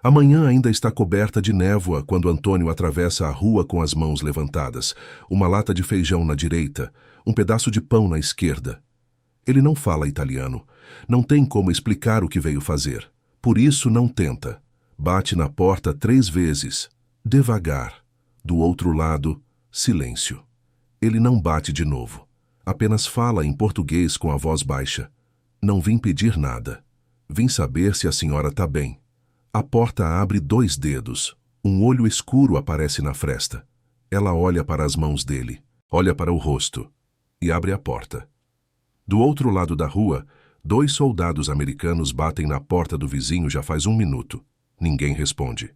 A manhã ainda está coberta de névoa quando Antônio atravessa a rua com as mãos levantadas, uma lata de feijão na direita, um pedaço de pão na esquerda. Ele não fala italiano, não tem como explicar o que veio fazer. Por isso não tenta. Bate na porta 3 vezes, devagar. Do outro lado, silêncio. Ele não bate de novo. Apenas fala em português com a voz baixa. Não vim pedir nada. Vim saber se a senhora tá bem. A porta abre 2 dedos. Um olho escuro aparece na fresta. Ela olha para as mãos dele, olha para o rosto e abre a porta. Do outro lado da rua, 2 soldados americanos batem na porta do vizinho já faz 1 minuto. Ninguém responde.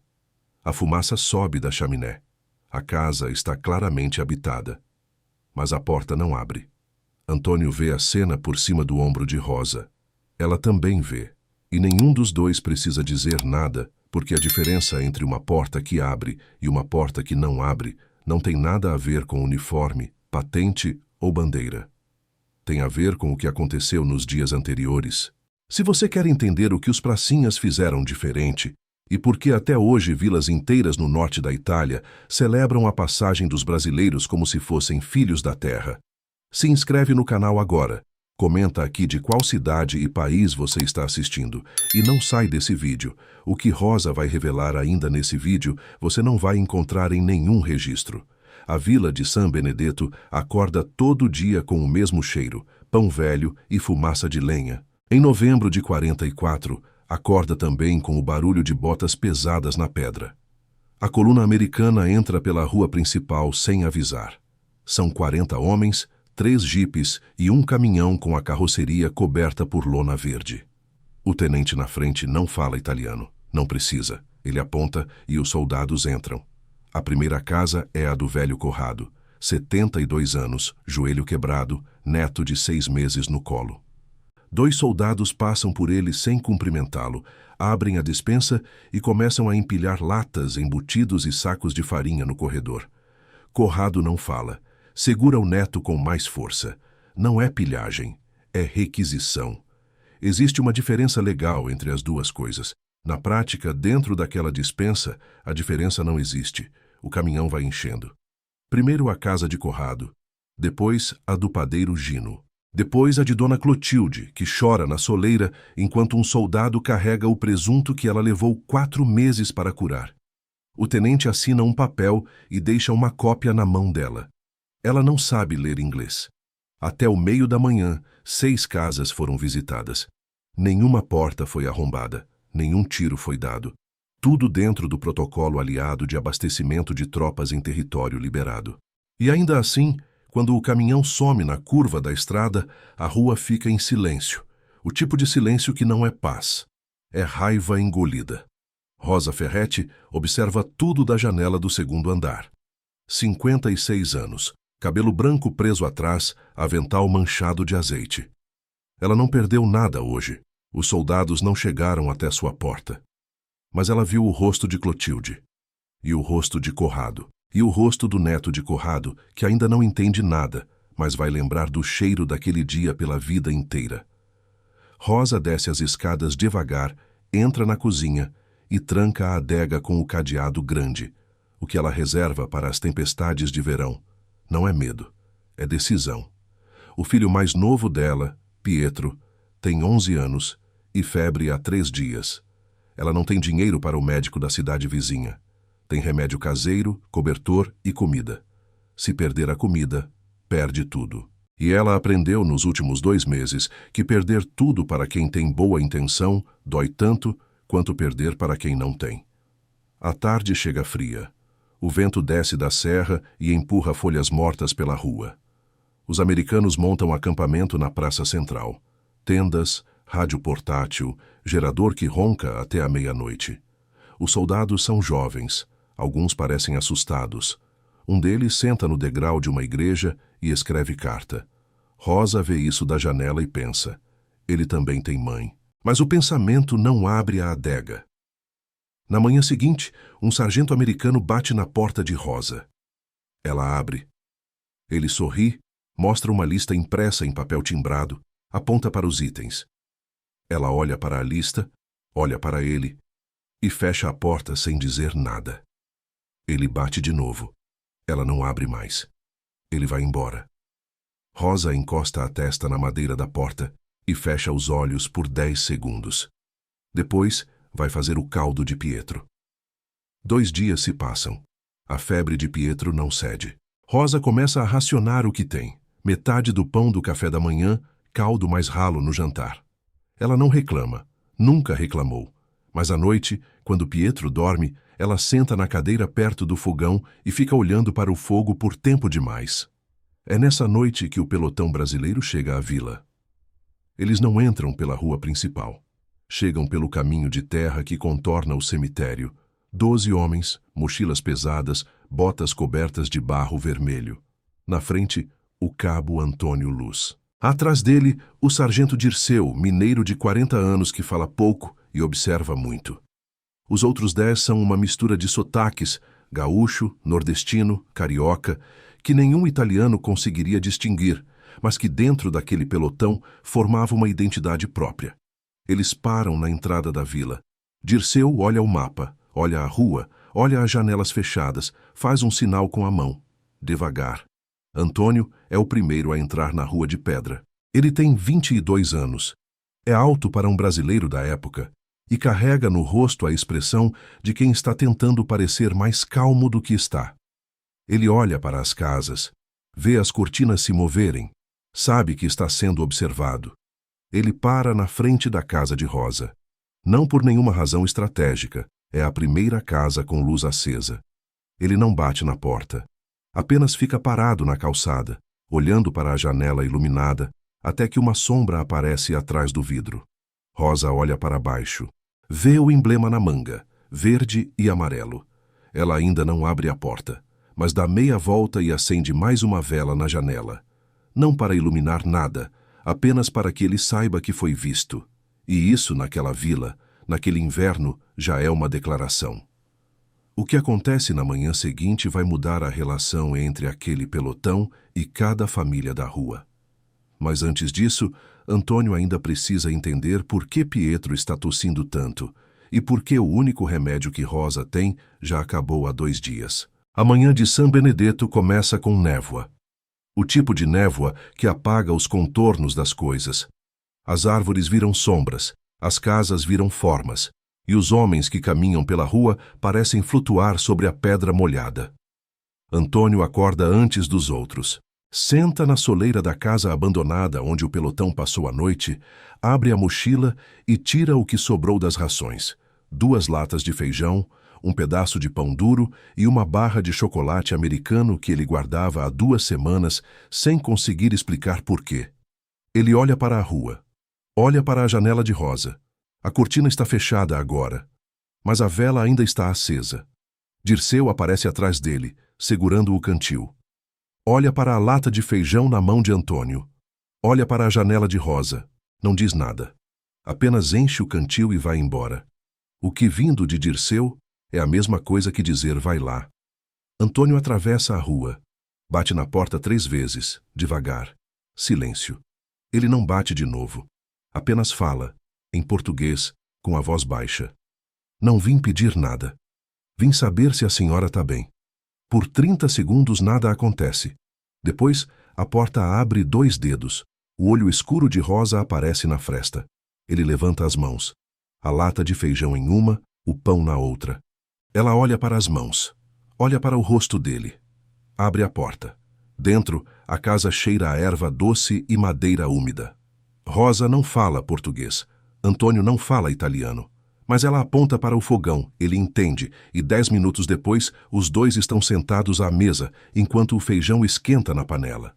A fumaça sobe da chaminé. A casa está claramente habitada. Mas a porta não abre. Antônio vê a cena por cima do ombro de Rosa. Ela também vê. E nenhum dos 2 precisa dizer nada, porque a diferença entre uma porta que abre e uma porta que não abre não tem nada a ver com uniforme, patente ou bandeira. Tem a ver com o que aconteceu nos dias anteriores. Se você quer entender o que os pracinhas fizeram diferente e por que até hoje vilas inteiras no norte da Itália celebram a passagem dos brasileiros como se fossem filhos da terra, se inscreve no canal agora. Comenta aqui de qual cidade e país você está assistindo e não sai desse vídeo. O que Rosa vai revelar ainda nesse vídeo você não vai encontrar em nenhum registro. A vila de San Benedetto acorda todo dia com o mesmo cheiro, pão velho e fumaça de lenha. Em novembro de 44, acorda também com o barulho de botas pesadas na pedra. A coluna americana entra pela rua principal sem avisar. São 40 homens, 3 jipes e um caminhão com a carroceria coberta por lona verde. O tenente na frente não fala italiano. Não precisa. Ele aponta e os soldados entram. A primeira casa é a do velho Corrado, 72 anos, joelho quebrado, neto de 6 meses no colo. 2 soldados passam por ele sem cumprimentá-lo, abrem a despensa e começam a empilhar latas, embutidos e sacos de farinha no corredor. Corrado não fala. Segura o neto com mais força. Não é pilhagem, é requisição. Existe uma diferença legal entre as 2 coisas. Na prática, dentro daquela despensa, a diferença não existe. O caminhão vai enchendo. Primeiro a casa de Corrado, depois a do padeiro Gino. Depois a de Dona Clotilde, que chora na soleira enquanto um soldado carrega o presunto que ela levou 4 meses para curar. O tenente assina um papel e deixa uma cópia na mão dela. Ela não sabe ler inglês. Até o meio da manhã, 6 casas foram visitadas. Nenhuma porta foi arrombada, nenhum tiro foi dado. Tudo dentro do protocolo aliado de abastecimento de tropas em território liberado. E ainda assim, quando o caminhão some na curva da estrada, a rua fica em silêncio. O tipo de silêncio que não é paz. É raiva engolida. Rosa Ferretti observa tudo da janela do 2º andar. 56 anos. Cabelo branco preso atrás, avental manchado de azeite. Ela não perdeu nada hoje. Os soldados não chegaram até sua porta. Mas ela viu o rosto de Clotilde, e o rosto de Corrado, e o rosto do neto de Corrado, que ainda não entende nada, mas vai lembrar do cheiro daquele dia pela vida inteira. Rosa desce as escadas devagar, entra na cozinha e tranca a adega com o cadeado grande, o que ela reserva para as tempestades de verão. Não é medo, é decisão. O filho mais novo dela, Pietro, tem 11 anos e febre há 3 dias. Ela não tem dinheiro para o médico da cidade vizinha. Tem remédio caseiro, cobertor e comida. Se perder a comida, perde tudo. E ela aprendeu nos últimos 2 meses que perder tudo para quem tem boa intenção dói tanto quanto perder para quem não tem. A tarde chega fria. O vento desce da serra e empurra folhas mortas pela rua. Os americanos montam acampamento na praça central. Tendas, rádio portátil, gerador que ronca até a meia-noite. Os soldados são jovens. Alguns parecem assustados. Um deles senta no degrau de uma igreja e escreve carta. Rosa vê isso da janela e pensa. Ele também tem mãe. Mas o pensamento não abre a adega. Na manhã seguinte, um sargento americano bate na porta de Rosa. Ela abre. Ele sorri, mostra uma lista impressa em papel timbrado, aponta para os itens. Ela olha para a lista, olha para ele. e fecha a porta sem dizer nada. Ele bate de novo. Ela não abre mais. Ele vai embora. Rosa encosta a testa na madeira da porta e fecha os olhos por 10 segundos. Depois, vai fazer o caldo de Pietro. 2 dias se passam. A febre de Pietro não cede. Rosa começa a racionar o que tem. Metade do pão do café da manhã, caldo mais ralo no jantar. Ela não reclama. Nunca reclamou. Mas à noite, quando Pietro dorme, ela senta na cadeira perto do fogão e fica olhando para o fogo por tempo demais. É nessa noite que o pelotão brasileiro chega à vila. Eles não entram pela rua principal. Chegam pelo caminho de terra que contorna o cemitério. 12 homens, mochilas pesadas, botas cobertas de barro vermelho. Na frente, o cabo Antônio Luz. Atrás dele, o sargento Dirceu, mineiro de 40 anos que fala pouco e observa muito. Os outros 10 são uma mistura de sotaques, gaúcho, nordestino, carioca, que nenhum italiano conseguiria distinguir, mas que dentro daquele pelotão formava uma identidade própria. Eles param na entrada da vila. Dirceu olha o mapa, olha a rua, olha as janelas fechadas, faz um sinal com a mão. Devagar. Antônio é o primeiro a entrar na Rua de Pedra. Ele tem 22 anos. É alto para um brasileiro da época e carrega no rosto a expressão de quem está tentando parecer mais calmo do que está. Ele olha para as casas, vê as cortinas se moverem, sabe que está sendo observado. Ele para na frente da casa de Rosa. Não por nenhuma razão estratégica, é a primeira casa com luz acesa. Ele não bate na porta. Apenas fica parado na calçada, olhando para a janela iluminada, até que uma sombra aparece atrás do vidro. Rosa olha para baixo. Vê o emblema na manga, verde e amarelo. Ela ainda não abre a porta, mas dá meia volta e acende mais uma vela na janela. Não para iluminar nada, apenas para que ele saiba que foi visto. E isso, naquela vila, naquele inverno, já é uma declaração. O que acontece na manhã seguinte vai mudar a relação entre aquele pelotão e cada família da rua. Mas antes disso, Antônio ainda precisa entender por que Pietro está tossindo tanto e por que o único remédio que Rosa tem já acabou há 2 dias. A manhã de São Benedetto começa com névoa. O tipo de névoa que apaga os contornos das coisas. As árvores viram sombras, as casas viram formas, e os homens que caminham pela rua parecem flutuar sobre a pedra molhada. Antônio acorda antes dos outros. Senta na soleira da casa abandonada onde o pelotão passou a noite, abre a mochila e tira o que sobrou das rações. 2 latas de feijão, um pedaço de pão duro e uma barra de chocolate americano que ele guardava há 2 semanas sem conseguir explicar por quê. Ele olha para a rua. Olha para a janela de Rosa. A cortina está fechada agora, mas a vela ainda está acesa. Dirceu aparece atrás dele, segurando o cantil. Olha para a lata de feijão na mão de Antônio. Olha para a janela de Rosa. Não diz nada. Apenas enche o cantil e vai embora. O que vindo de Dirceu é a mesma coisa que dizer vai lá. Antônio atravessa a rua. Bate na porta 3 vezes, devagar. Silêncio. Ele não bate de novo. Apenas fala, em português, com a voz baixa. Não vim pedir nada. Vim saber se a senhora está bem. Por 30 segundos nada acontece. Depois, a porta abre 2 dedos. O olho escuro de Rosa aparece na fresta. Ele levanta as mãos. A lata de feijão em uma, o pão na outra. Ela olha para as mãos. Olha para o rosto dele. Abre a porta. Dentro, a casa cheira a erva doce e madeira úmida. Rosa não fala português. Antônio não fala italiano. Mas ela aponta para o fogão, ele entende, e 10 minutos depois, os 2 estão sentados à mesa, enquanto o feijão esquenta na panela.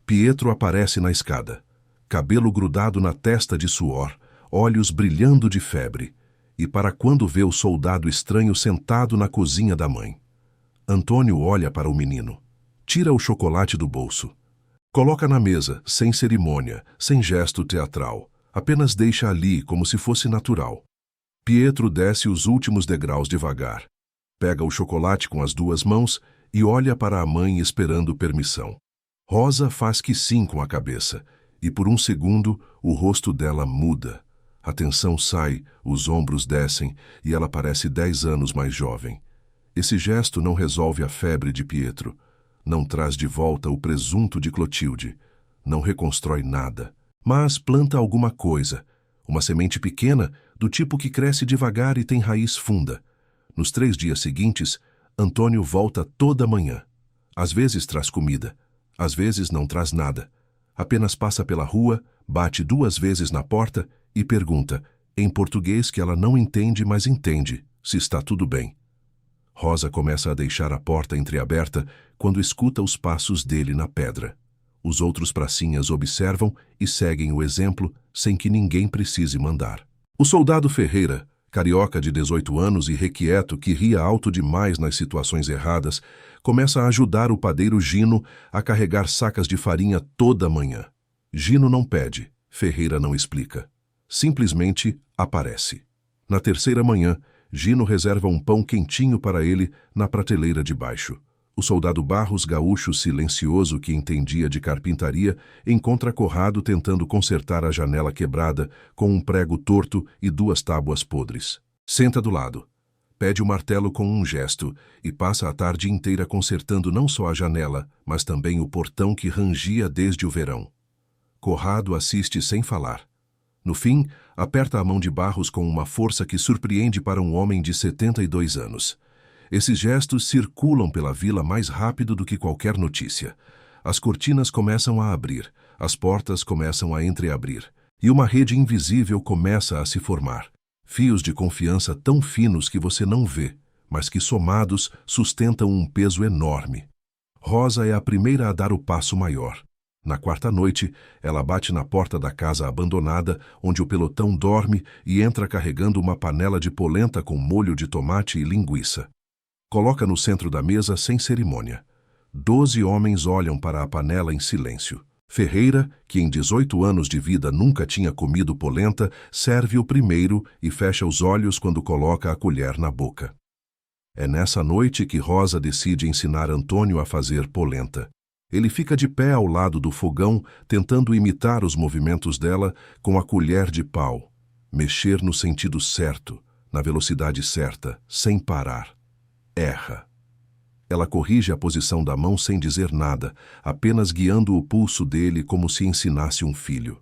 Pietro aparece na escada. Cabelo grudado na testa de suor, olhos brilhando de febre. E para quando vê o soldado estranho sentado na cozinha da mãe. Antônio olha para o menino. Tira o chocolate do bolso. Coloca na mesa, sem cerimônia, sem gesto teatral. Apenas deixa ali, como se fosse natural. Pietro desce os últimos degraus devagar. Pega o chocolate com as 2 mãos e olha para a mãe esperando permissão. Rosa faz que sim com a cabeça, e por um segundo o rosto dela muda. A tensão sai, os ombros descem e ela parece 10 anos mais jovem. Esse gesto não resolve a febre de Pietro, não traz de volta o presunto de Clotilde, não reconstrói nada, mas planta alguma coisa, uma semente pequena, do tipo que cresce devagar e tem raiz funda. Nos 3 dias seguintes, Antônio volta toda manhã. Às vezes traz comida, às vezes não traz nada. Apenas passa pela rua, bate 2 vezes na porta e pergunta, em português que ela não entende, mas entende, se está tudo bem. Rosa começa a deixar a porta entreaberta quando escuta os passos dele na pedra. Os outros pracinhas observam e seguem o exemplo sem que ninguém precise mandar. O soldado Ferreira, carioca de 18 anos e requieto que ria alto demais nas situações erradas, começa a ajudar o padeiro Gino a carregar sacas de farinha toda manhã. Gino não pede, Ferreira não explica. Simplesmente aparece. Na 3ª manhã, Gino reserva um pão quentinho para ele na prateleira de baixo. O soldado Barros, gaúcho silencioso que entendia de carpintaria, encontra Corrado tentando consertar a janela quebrada com um prego torto e 2 tábuas podres. Senta do lado. Pede o martelo com um gesto e passa a tarde inteira consertando não só a janela, mas também o portão que rangia desde o verão. Corrado assiste sem falar. No fim, aperta a mão de Barros com uma força que surpreende para um homem de 72 anos. Esses gestos circulam pela vila mais rápido do que qualquer notícia. As cortinas começam a abrir, as portas começam a entreabrir, e uma rede invisível começa a se formar. Fios de confiança tão finos que você não vê, mas que somados sustentam um peso enorme. Rosa é a primeira a dar o passo maior. Na 4ª noite, ela bate na porta da casa abandonada, onde o pelotão dorme, e entra carregando uma panela de polenta com molho de tomate e linguiça. Coloca no centro da mesa sem cerimônia. 12 homens olham para a panela em silêncio. Ferreira, que em 18 anos de vida nunca tinha comido polenta, serve o primeiro e fecha os olhos quando coloca a colher na boca. É nessa noite que Rosa decide ensinar Antônio a fazer polenta. Ele fica de pé ao lado do fogão, tentando imitar os movimentos dela com a colher de pau. Mexer no sentido certo, na velocidade certa, sem parar. Erra. Ela corrige a posição da mão sem dizer nada, apenas guiando o pulso dele como se ensinasse um filho.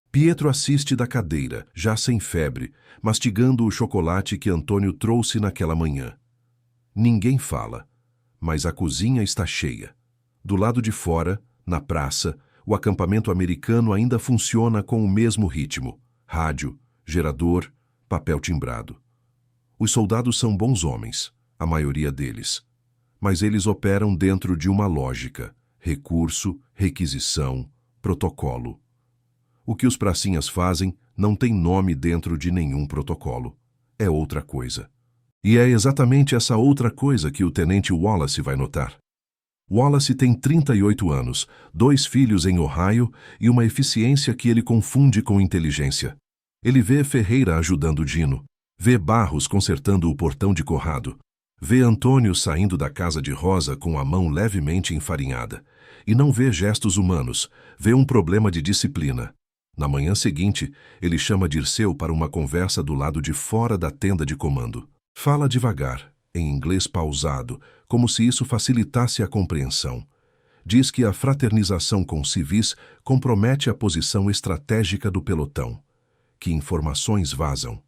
Pietro assiste da cadeira, já sem febre, mastigando o chocolate que Antônio trouxe naquela manhã. Ninguém fala, mas a cozinha está cheia. Do lado de fora, na praça, o acampamento americano ainda funciona com o mesmo ritmo. Rádio, gerador, papel timbrado. Os soldados são bons homens, a maioria deles. Mas eles operam dentro de uma lógica: recurso, requisição, protocolo. O que os pracinhas fazem não tem nome dentro de nenhum protocolo. É outra coisa. E é exatamente essa outra coisa que o tenente Wallace vai notar. Wallace tem 38 anos, 2 filhos em Ohio e uma eficiência que ele confunde com inteligência. Ele vê Ferreira ajudando Gino, vê Barros consertando o portão de Corrado, vê Antônio saindo da casa de Rosa com a mão levemente enfarinhada, e não vê gestos humanos, vê um problema de disciplina. Na manhã seguinte, ele chama Dirceu para uma conversa do lado de fora da tenda de comando. Fala devagar, em inglês pausado, como se isso facilitasse a compreensão. Diz que a fraternização com civis compromete a posição estratégica do pelotão, que informações vazam,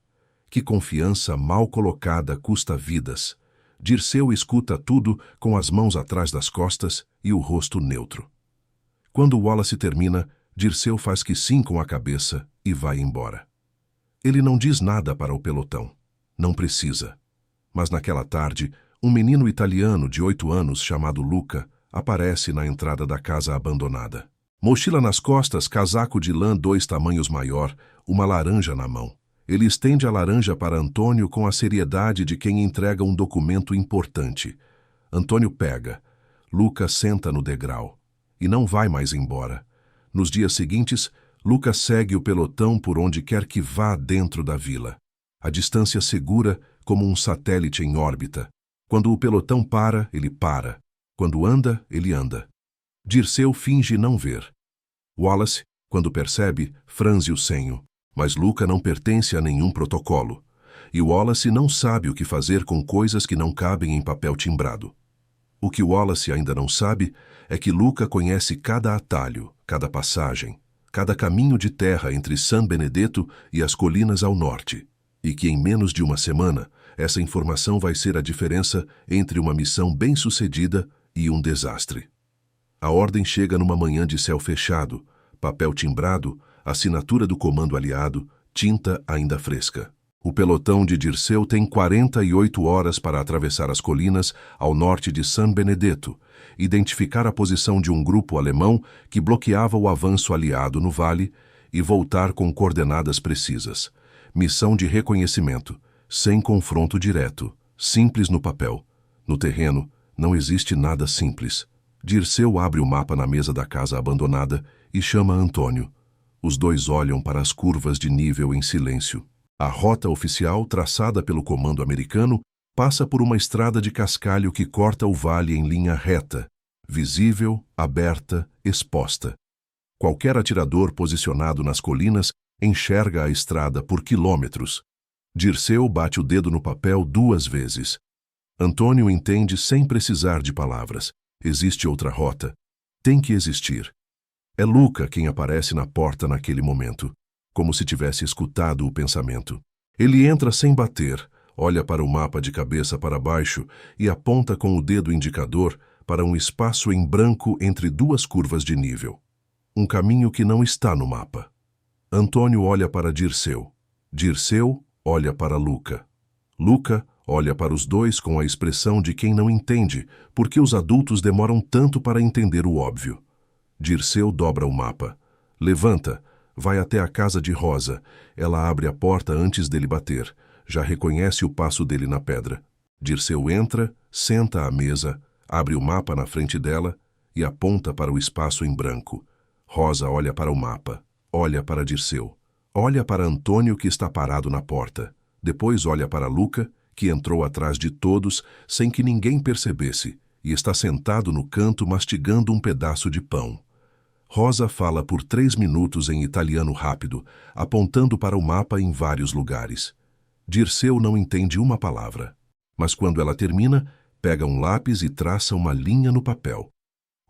que confiança mal colocada custa vidas. Dirceu escuta tudo com as mãos atrás das costas e o rosto neutro. Quando Wallace termina, Dirceu faz que sim com a cabeça e vai embora. Ele não diz nada para o pelotão. Não precisa. Mas naquela tarde, um menino italiano de 8 anos chamado Luca aparece na entrada da casa abandonada. Mochila nas costas, casaco de lã 2 tamanhos maior, uma laranja na mão. Ele estende a laranja para Antônio com a seriedade de quem entrega um documento importante. Antônio pega. Luca senta no degrau. E não vai mais embora. Nos dias seguintes, Luca segue o pelotão por onde quer que vá dentro da vila. A distância segura como um satélite em órbita. Quando o pelotão para, ele para. Quando anda, ele anda. Dirceu finge não ver. Wallace, quando percebe, franze o senho. Mas Luca não pertence a nenhum protocolo. E Wallace não sabe o que fazer com coisas que não cabem em papel timbrado. O que Wallace ainda não sabe é que Luca conhece cada atalho, cada passagem, cada caminho de terra entre San Benedetto e as colinas ao norte, e que em menos de uma semana essa informação vai ser a diferença entre uma missão bem-sucedida e um desastre. A ordem chega numa manhã de céu fechado, papel timbrado, assinatura do comando aliado, tinta ainda fresca. O pelotão de Dirceu tem 48 horas para atravessar as colinas ao norte de San Benedetto, identificar a posição de um grupo alemão que bloqueava o avanço aliado no vale e voltar com coordenadas precisas. Missão de reconhecimento, sem confronto direto, simples no papel. No terreno, não existe nada simples. Dirceu abre o mapa na mesa da casa abandonada e chama Antônio. Os dois olham para as curvas de nível em silêncio. A rota oficial, traçada pelo comando americano, passa por uma estrada de cascalho que corta o vale em linha reta, visível, aberta, exposta. Qualquer atirador posicionado nas colinas enxerga a estrada por quilômetros. Dirceu bate o dedo no papel 2 vezes. Antônio entende sem precisar de palavras. Existe outra rota. Tem que existir. É Luca quem aparece na porta naquele momento, como se tivesse escutado o pensamento. Ele entra sem bater, olha para o mapa de cabeça para baixo e aponta com o dedo indicador para um espaço em branco entre 2 curvas de nível. Um caminho que não está no mapa. Antônio olha para Dirceu. Dirceu olha para Luca. Luca olha para os dois com a expressão de quem não entende, porque os adultos demoram tanto para entender o óbvio. Dirceu dobra o mapa. Levanta, vai até a casa de Rosa. Ela abre a porta antes dele bater. Já reconhece o passo dele na pedra. Dirceu entra, senta à mesa, abre o mapa na frente dela e aponta para o espaço em branco. Rosa olha para o mapa, olha para Dirceu. Olha para Antônio, que está parado na porta. Depois olha para Luca, que entrou atrás de todos sem que ninguém percebesse, e está sentado no canto mastigando um pedaço de pão. Rosa fala por 3 minutos em italiano rápido, apontando para o mapa em vários lugares. Dirceu não entende uma palavra, mas quando ela termina, pega um lápis e traça uma linha no papel.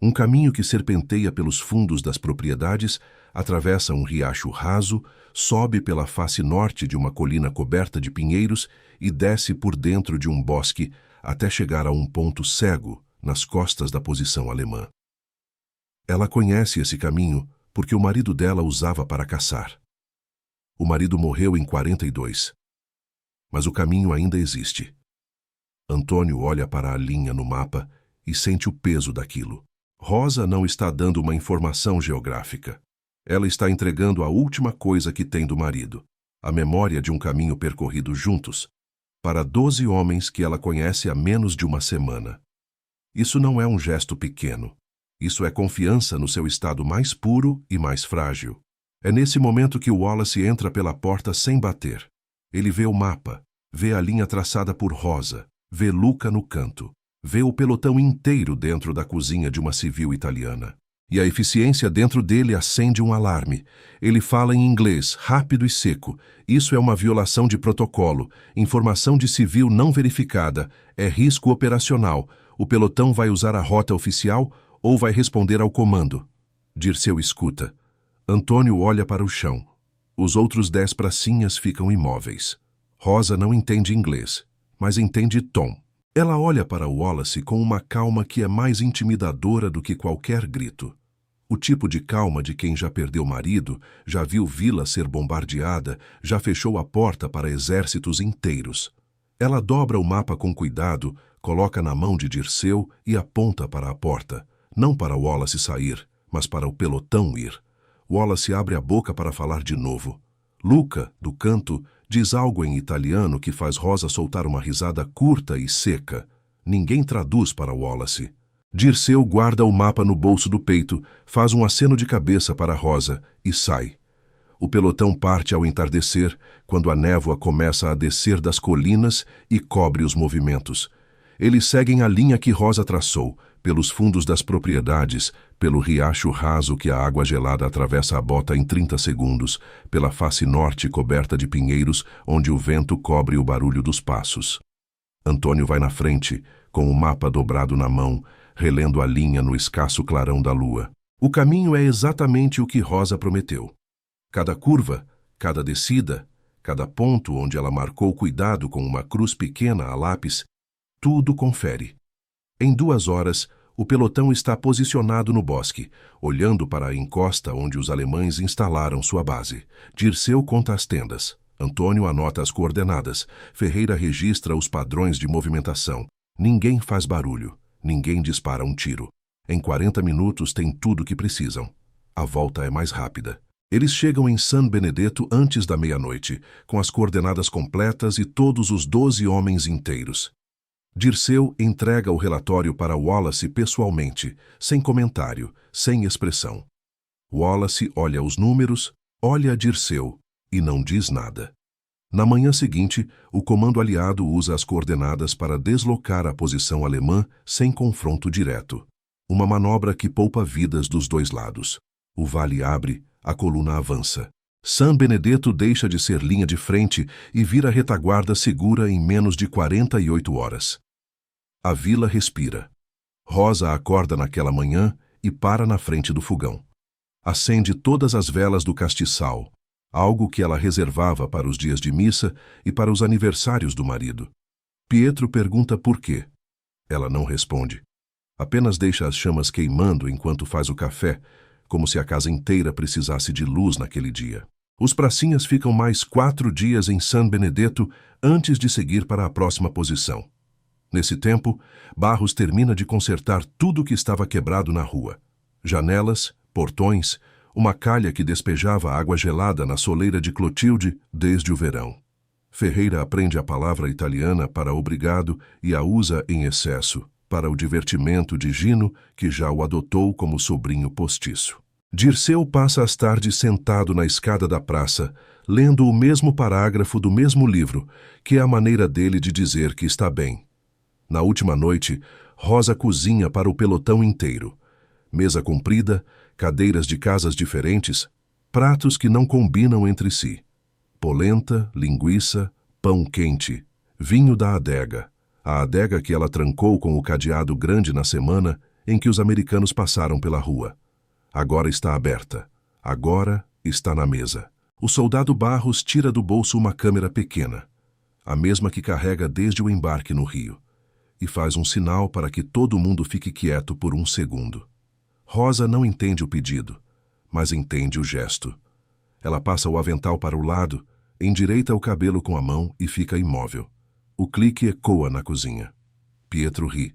Um caminho que serpenteia pelos fundos das propriedades, atravessa um riacho raso, sobe pela face norte de uma colina coberta de pinheiros e desce por dentro de um bosque até chegar a um ponto cego nas costas da posição alemã. Ela conhece esse caminho porque o marido dela usava para caçar. O marido morreu em 42. Mas o caminho ainda existe. Antônio olha para a linha no mapa e sente o peso daquilo. Rosa não está dando uma informação geográfica. Ela está entregando a última coisa que tem do marido, a memória de um caminho percorrido juntos, para 12 homens que ela conhece há menos de uma semana. Isso não é um gesto pequeno. Isso é confiança no seu estado mais puro e mais frágil. É nesse momento que Wallace entra pela porta sem bater. Ele vê o mapa, vê a linha traçada por Rosa, vê Luca no canto, vê o pelotão inteiro dentro da cozinha de uma civil italiana. E a eficiência dentro dele acende um alarme. Ele fala em inglês, rápido e seco. Isso é uma violação de protocolo, informação de civil não verificada, é risco operacional. O pelotão vai usar a rota oficial ou vai responder ao comando. Dirceu escuta. Antônio olha para o chão. Os outros 10 pracinhas ficam imóveis. Rosa não entende inglês, mas entende tom. Ela olha para Wallace com uma calma que é mais intimidadora do que qualquer grito. O tipo de calma de quem já perdeu marido, já viu vila ser bombardeada, já fechou a porta para exércitos inteiros. Ela dobra o mapa com cuidado, coloca na mão de Dirceu e aponta para a porta. Não para Wallace sair, mas para o pelotão ir. Wallace abre a boca para falar de novo. Luca, do canto, diz algo em italiano que faz Rosa soltar uma risada curta e seca. Ninguém traduz para Wallace. Dirceu guarda o mapa no bolso do peito, faz um aceno de cabeça para Rosa e sai. O pelotão parte ao entardecer, quando a névoa começa a descer das colinas e cobre os movimentos. Eles seguem a linha que Rosa traçou, pelos fundos das propriedades, pelo riacho raso que a água gelada atravessa a bota em 30 segundos, pela face norte coberta de pinheiros, onde o vento cobre o barulho dos passos. Antônio vai na frente, com o mapa dobrado na mão, relendo a linha no escasso clarão da lua. O caminho é exatamente o que Rosa prometeu. Cada curva, cada descida, cada ponto onde ela marcou cuidado com uma cruz pequena a lápis, tudo confere. Em 2 horas, o pelotão está posicionado no bosque, olhando para a encosta onde os alemães instalaram sua base. Dirceu conta as tendas. Antônio anota as coordenadas. Ferreira registra os padrões de movimentação. Ninguém faz barulho. Ninguém dispara um tiro. Em 40 minutos tem tudo o que precisam. A volta é mais rápida. Eles chegam em San Benedetto antes da meia-noite, com as coordenadas completas e todos os 12 homens inteiros. Dirceu entrega o relatório para Wallace pessoalmente, sem comentário, sem expressão. Wallace olha os números, olha Dirceu e não diz nada. Na manhã seguinte, o comando aliado usa as coordenadas para deslocar a posição alemã sem confronto direto. Uma manobra que poupa vidas dos 2 lados. O vale abre, a coluna avança. San Benedetto deixa de ser linha de frente e vira retaguarda segura em menos de 48 horas. A vila respira. Rosa acorda naquela manhã e para na frente do fogão. Acende todas as velas do castiçal, algo que ela reservava para os dias de missa e para os aniversários do marido. Pietro pergunta por quê. Ela não responde. Apenas deixa as chamas queimando enquanto faz o café, como se a casa inteira precisasse de luz naquele dia. Os pracinhas ficam mais 4 dias em San Benedetto antes de seguir para a próxima posição. Nesse tempo, Barros termina de consertar tudo o que estava quebrado na rua. Janelas, portões, uma calha que despejava água gelada na soleira de Clotilde desde o verão. Ferreira aprende a palavra italiana para obrigado e a usa em excesso, para o divertimento de Gino, que já o adotou como sobrinho postiço. Dirceu passa as tardes sentado na escada da praça, lendo o mesmo parágrafo do mesmo livro, que é a maneira dele de dizer que está bem. Na última noite, Rosa cozinha para o pelotão inteiro. Mesa comprida, cadeiras de casas diferentes, pratos que não combinam entre si. Polenta, linguiça, pão quente, vinho da adega. A adega que ela trancou com o cadeado grande na semana em que os americanos passaram pela rua. Agora está aberta. Agora está na mesa. O soldado Barros tira do bolso uma câmera pequena, a mesma que carrega desde o embarque no Rio, e faz um sinal para que todo mundo fique quieto por 1 segundo. Rosa não entende o pedido, mas entende o gesto. Ela passa o avental para o lado, endireita o cabelo com a mão e fica imóvel. O clique ecoa na cozinha. Pietro ri.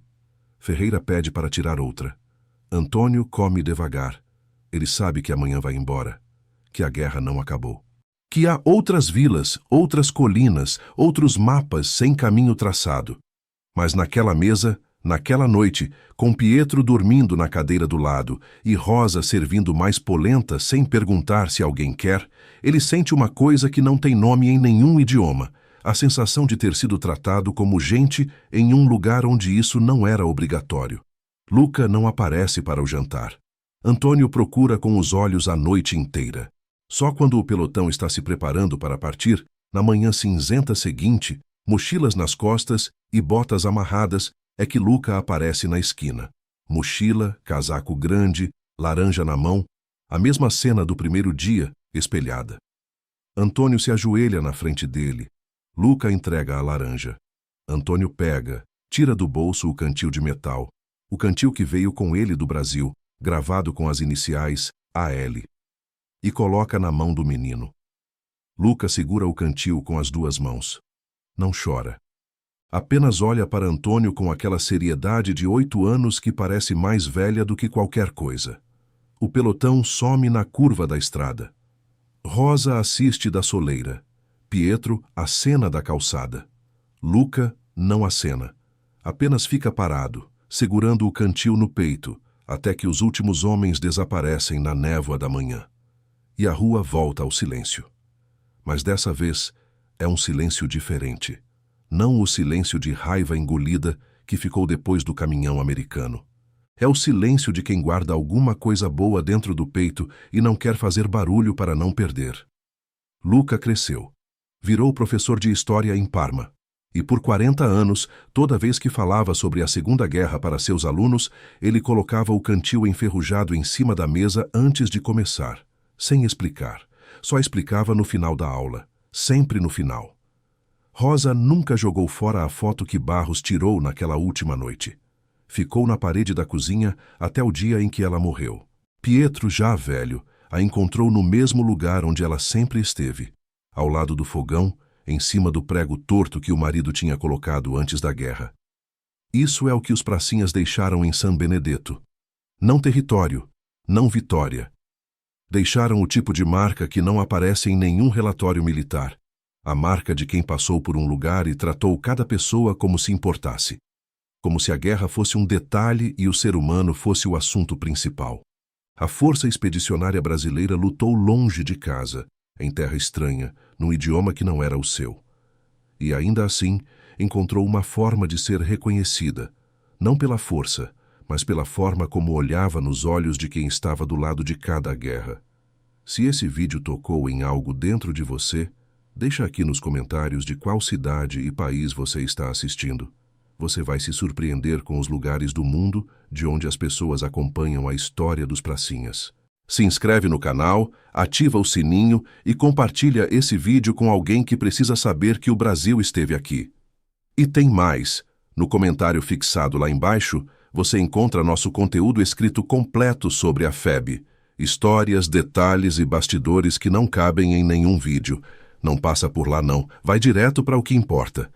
Ferreira pede para tirar outra. Antônio come devagar. Ele sabe que amanhã vai embora, que a guerra não acabou. Que há outras vilas, outras colinas, outros mapas sem caminho traçado. Mas naquela mesa, naquela noite, com Pietro dormindo na cadeira do lado e Rosa servindo mais polenta sem perguntar se alguém quer, ele sente uma coisa que não tem nome em nenhum idioma, a sensação de ter sido tratado como gente em um lugar onde isso não era obrigatório. Luca não aparece para o jantar. Antônio procura com os olhos a noite inteira. Só quando o pelotão está se preparando para partir, na manhã cinzenta seguinte, mochilas nas costas e botas amarradas, é que Luca aparece na esquina. Mochila, casaco grande, laranja na mão, a mesma cena do primeiro dia, espelhada. Antônio se ajoelha na frente dele. Luca entrega a laranja. Antônio pega, tira do bolso o cantil de metal, o cantil que veio com ele do Brasil, gravado com as iniciais AL, e coloca na mão do menino. Luca segura o cantil com as 2 mãos. Não chora. Apenas olha para Antônio com aquela seriedade de 8 anos que parece mais velha do que qualquer coisa. O pelotão some na curva da estrada. Rosa assiste da soleira. Pietro acena da calçada. Luca não acena. Apenas fica parado, segurando o cantil no peito, até que os últimos homens desaparecem na névoa da manhã. E a rua volta ao silêncio. Mas dessa vez é um silêncio diferente. Não o silêncio de raiva engolida que ficou depois do caminhão americano. É o silêncio de quem guarda alguma coisa boa dentro do peito e não quer fazer barulho para não perder. Luca cresceu. Virou professor de história em Parma. E por 40 anos, toda vez que falava sobre a Segunda Guerra para seus alunos, ele colocava o cantil enferrujado em cima da mesa antes de começar, sem explicar. Só explicava no final da aula, sempre no final. Rosa nunca jogou fora a foto que Barros tirou naquela última noite. Ficou na parede da cozinha até o dia em que ela morreu. Pietro, já velho, a encontrou no mesmo lugar onde ela sempre esteve, ao lado do fogão, em cima do prego torto que o marido tinha colocado antes da guerra. Isso é o que os pracinhas deixaram em San Benedetto. Não território, não vitória. Deixaram o tipo de marca que não aparece em nenhum relatório militar. A marca de quem passou por um lugar e tratou cada pessoa como se importasse. Como se a guerra fosse um detalhe e o ser humano fosse o assunto principal. A Força Expedicionária Brasileira lutou longe de casa, em terra estranha, num idioma que não era o seu. E ainda assim, encontrou uma forma de ser reconhecida, não pela força, mas pela forma como olhava nos olhos de quem estava do lado de cada guerra. Se esse vídeo tocou em algo dentro de você, deixa aqui nos comentários de qual cidade e país você está assistindo. Você vai se surpreender com os lugares do mundo de onde as pessoas acompanham a história dos pracinhas. Se inscreve no canal, ativa o sininho e compartilha esse vídeo com alguém que precisa saber que o Brasil esteve aqui. E tem mais. No comentário fixado lá embaixo, você encontra nosso conteúdo escrito completo sobre a FEB. Histórias, detalhes e bastidores que não cabem em nenhum vídeo. Não passa por lá não, vai direto para o que importa.